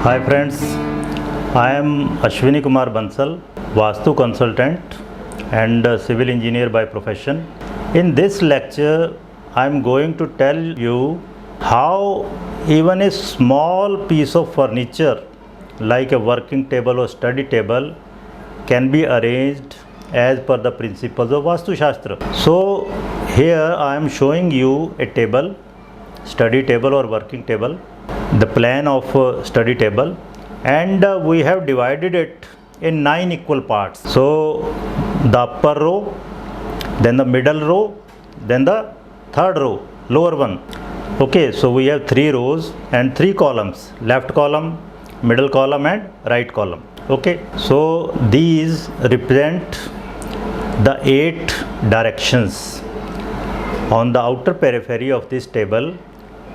Hi friends, I am Ashwini Kumar Bansal, Vastu consultant and civil engineer by profession. In this lecture, I am going to tell you how even a small piece of furniture like a working table or study table can be arranged as per the principles of Vastu Shastra. So here I am showing you a table, study table or working table, the plan of study table, and we have divided it in 9 equal parts. So the upper row, then the middle row, then the third row, lower one. Okay, so we have 3 rows and 3 columns, left column, middle column and right column. Okay, so these represent the 8 directions. On the outer periphery of this table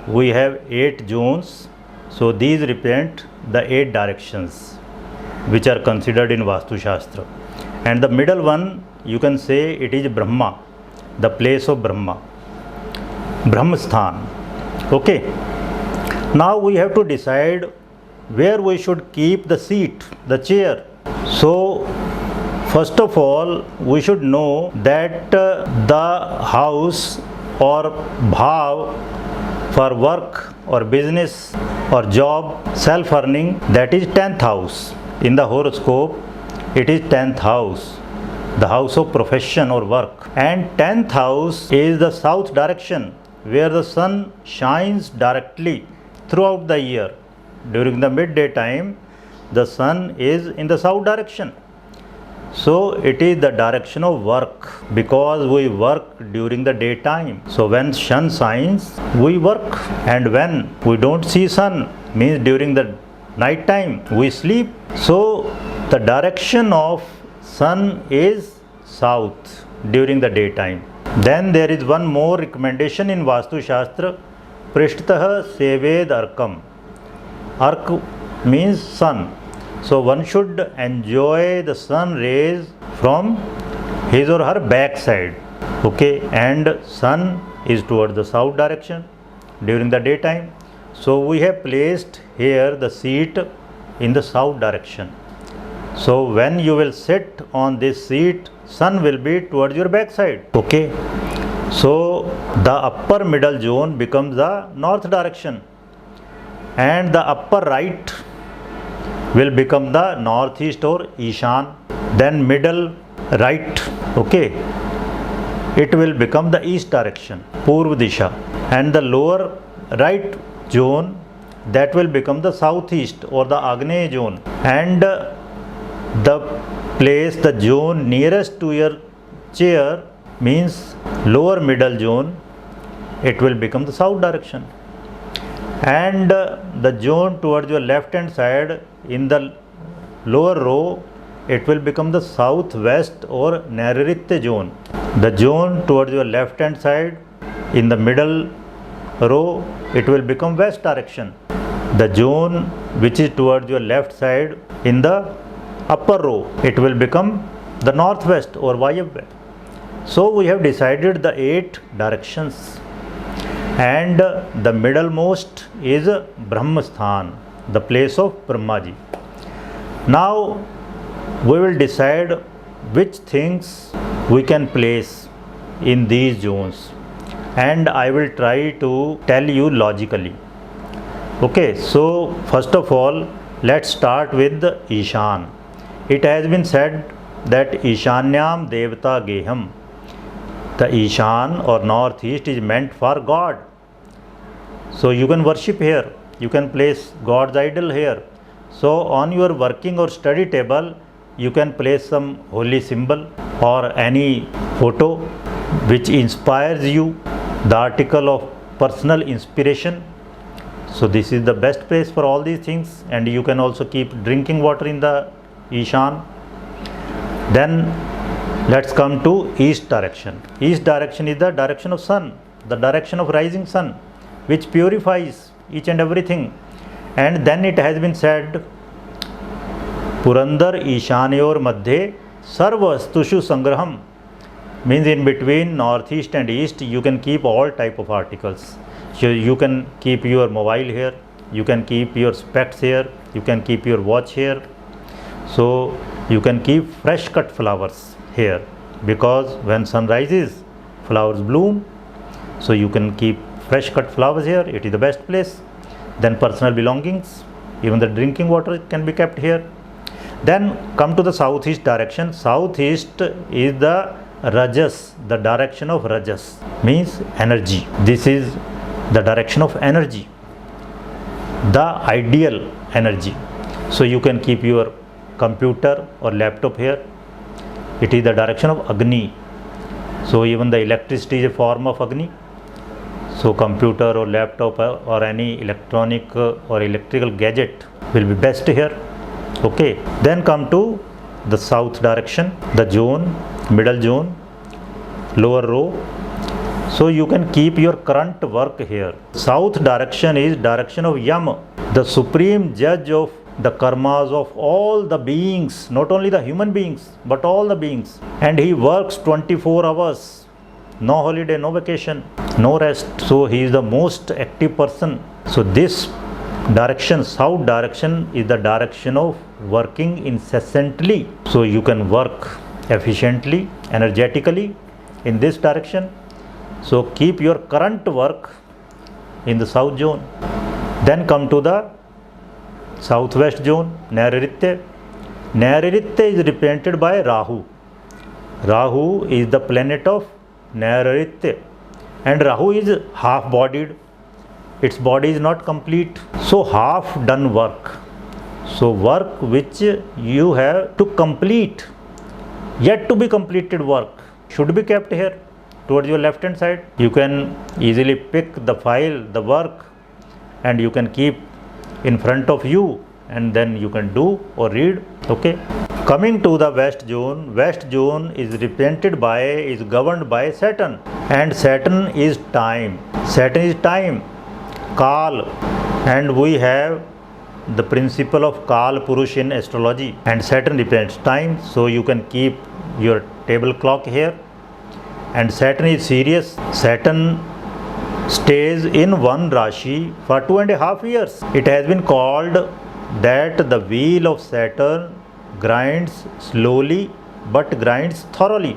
we have 8 zones, so these represent the 8 directions which are considered in Vastu Shastra. And the middle one, you can say it is Brahma, the place of Brahma, Brahmasthan. Okay, now we have to decide where we should keep the seat, the chair. So first of all, we should know that the house or bhav for work or business or job, self-earning, that is 10th house. In the horoscope, it is 10th house, the house of profession or work. And 10th house is the south direction, where the sun shines directly throughout the year. During the midday time, the sun is in the south direction. So it is the direction of work, because we work during the daytime. So when sun shines, we work, and when we don't see sun, means during the night time we sleep. So the direction of sun is south during the daytime. Then there is one more recommendation in Vastu Shastra, Prishtah Seved Arkam. Ark means sun. So one should enjoy the sun rays from his or her back side. Okay, and sun is towards the south direction during the daytime. So we have placed here the seat in the south direction. So when you will sit on this seat, sun will be towards your back side. Okay, so the upper middle zone becomes the north direction, and the upper right will become the northeast or Ishan. Then middle right, okay, it will become the east direction, Purva Disha. And the lower right zone, that will become the southeast or the Agneya zone. And the place, the zone nearest to your chair, means lower middle zone, it will become the south direction. And the zone towards your left hand side in the lower row, it will become the southwest or Nairitya zone. The zone towards your left hand side in the middle row, it will become west direction. The zone which is towards your left side in the upper row, it will become the northwest or Vayavya. So we have decided the 8 directions. And the middlemost is Brahmasthan, the place of Brahmaji. Now we will decide which things we can place in these zones, and I will try to tell you logically. Okay, so first of all, let's start with the Ishan. It has been said that Ishanyam Devata Geham. The Ishan or northeast is meant for God. So you can worship here, you can place God's idol here. So on your working or study table, you can place some holy symbol or any photo which inspires you, the article of personal inspiration. So this is the best place for all these things, and you can also keep drinking water in the Ishan. Then let's come to east direction. East direction is the direction of sun, the direction of rising sun, which purifies each and everything. And then it has been said, Purandar Ishanyor Madhye Sarvastushu Sangraham, means in between northeast and east you can keep all type of articles. So you can keep your mobile here, you can keep your specs here, you can keep your watch here. So you can keep fresh cut flowers here, because when sun rises, flowers bloom. So you can keep fresh cut flowers here, it is the best place. Then personal belongings, even the drinking water can be kept here. Then come to the southeast direction. Southeast is the Rajas, the direction of Rajas, means energy. This is the direction of energy, the ideal energy. So you can keep your computer or laptop here. It is the direction of Agni. So even the electricity is a form of Agni. So computer or laptop or any electronic or electrical gadget will be best here. Okay, then come to the south direction, the zone, middle zone, lower row. So you can keep your current work here. South direction is direction of Yam, the supreme judge of the karmas of all the beings, not only the human beings, but all the beings. And he works 24 hours, no holiday, no vacation, no rest. So he is the most active person. So this direction, south direction, is the direction of working incessantly. So you can work efficiently, energetically in this direction. So keep your current work in the south zone. Then come to the southwest zone, Nairitya. Nairitya is represented by Rahu. Rahu is the planet of Nairitya, and Rahu is half-bodied. Its body is not complete. So half done work. So work which you have to complete, yet to be completed work, should be kept here towards your left hand side. You can easily pick the file, the work, and you can keep in front of you, and then you can do or read. Okay. Coming to the west zone is represented by, is governed by Saturn, and Saturn is time. Saturn is time, Kal, and we have the principle of Kal Purush in astrology, and Saturn represents time. So you can keep your table clock here. And Saturn is serious. Saturn stays in one Rashi for 2.5 years. It has been called that the wheel of Saturn grinds slowly but grinds thoroughly.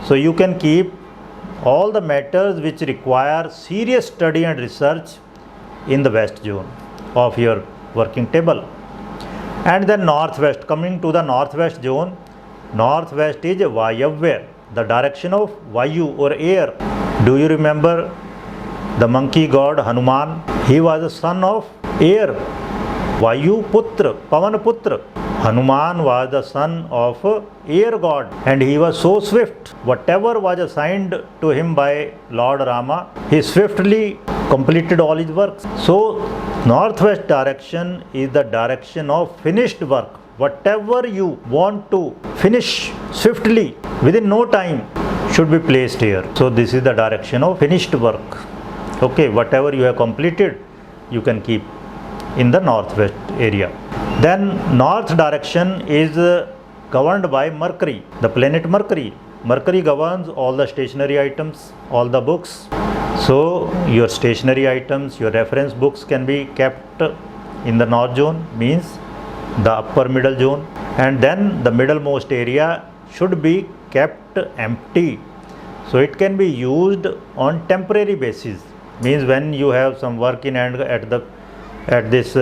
So you can keep all the matters which require serious study and research in the west zone of your working table. And then northwest, coming to the northwest zone, northwest is Vayavya, the direction of Vayu or air. Do you remember the monkey god Hanuman? He was the son of air, Vayu Putra, Pavan Putra. Hanuman was the son of air god, and he was so swift. Whatever was assigned to him by Lord Rama, he swiftly completed all his works. So northwest direction is the direction of finished work. Whatever you want to finish swiftly within no time should be placed here. So this is the direction of finished work. Okay, whatever you have completed, you can keep in the northwest area. Then north direction is governed by Mercury, the planet Mercury. Mercury governs all the stationery items, all the books. So your stationery items, your reference books can be kept in the north zone, means the upper middle zone. And then the middlemost area should be kept empty. So it can be used on temporary basis, means when you have some work in hand at this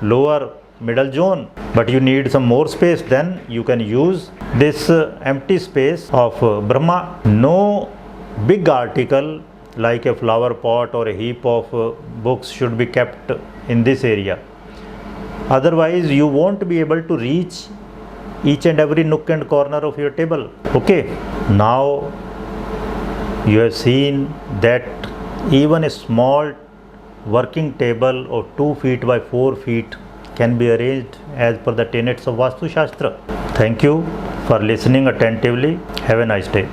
lower middle zone, but you need some more space, then you can use this empty space of Brahma. No big article like a flower pot or a heap of books should be kept in this area. Otherwise you won't be able to reach each and every nook and corner of your table. Okay, now you have seen that even a small working table of 2 feet by 4 feet can be arranged as per the tenets of Vastu Shastra. Thank you for listening attentively. Have a nice day.